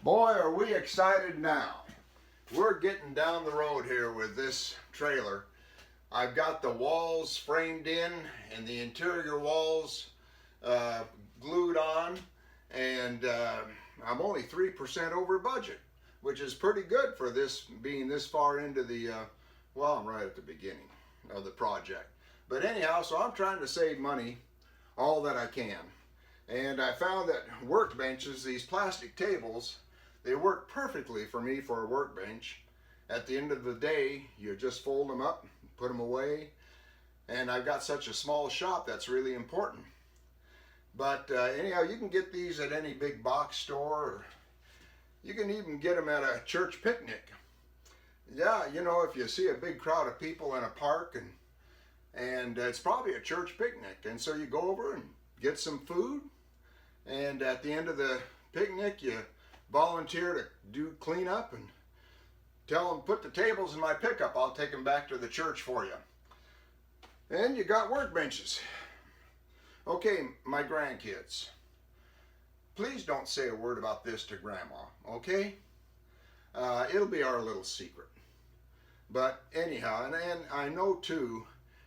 Boy, are we excited now. We're getting down the road here with this trailer. I've got the walls framed in and the interior walls glued on, and I'm only 3% over budget, which is pretty good for this being this far into the, well, I'm right at the beginning of the project. But anyhow, so I'm trying to save money all that I can. And I found that workbenches, these plastic tables, they work perfectly for me for a workbench. At the end of the day, you just fold them up, put them away, and I've got such a small shop that's really important. But anyhow, you can get these at any big box store, or you can even get them at a church picnic. Yeah, you know, if you see a big crowd of people in a park, and it's probably a church picnic, and so you go over and get some food, and at the end of the picnic, you volunteer to do cleanup and tell them, put the tables in my pickup, I'll take them back to the church for you. And you got workbenches. Okay, my grandkids, please don't say a word about this to Grandma, okay? It'll be our little secret. But anyhow, and I know too,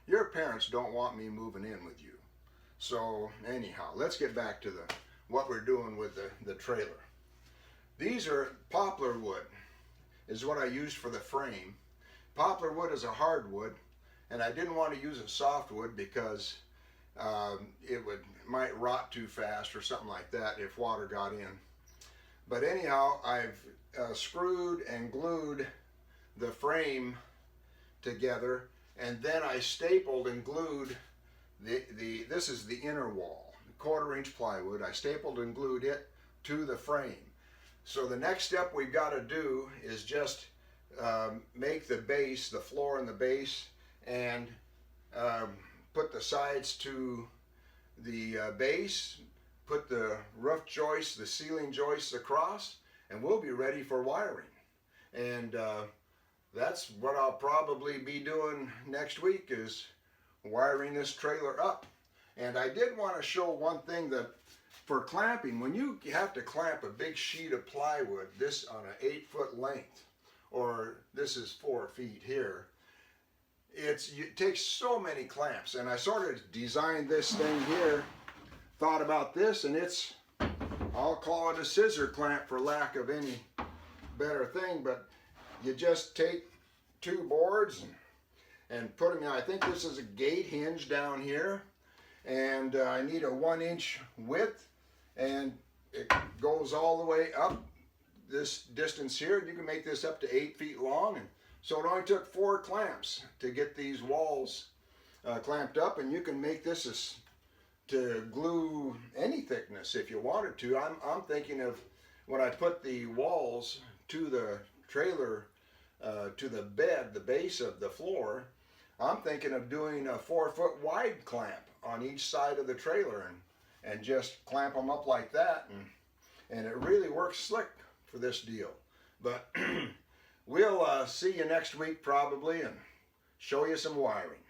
your parents don't want me moving in with you. So anyhow, let's get back to what we're doing with the trailer. These are poplar wood, is what I used for the frame. Poplar wood is a hardwood, and I didn't want to use a softwood because it might rot too fast or something like that if water got in. But anyhow, I've screwed and glued the frame together, and then I stapled and glued this is the inner wall, 1/4-inch plywood. I stapled and glued it to the frame. So the next step we've got to do is just make the base, the floor and the base, and put the sides to the base, put the roof joists, the ceiling joists across, and we'll be ready for wiring. And that's what I'll probably be doing next week, is wiring this trailer up. And I did want to show one thing, that for clamping, when you have to clamp a big sheet of plywood, this on an 8-foot length, or this is 4 feet here, it takes so many clamps. And I sort of designed this thing here, thought about this, and I'll call it a scissor clamp for lack of any better thing. But you just take 2 boards and put them in. I think this is a gate hinge down here, and I need a 1-inch width, and it goes all the way up this distance here. You can make this up to 8 feet long, and so it only took 4 clamps to get these walls clamped up. And you can make this to glue any thickness if you wanted to. I'm thinking of when I put the walls to the trailer, to the bed, the base of the floor, I'm thinking of doing a 4-foot wide clamp on each side of the trailer, and just clamp them up like that, and it really works slick for this deal. But we'll see you next week probably, and show you some wiring.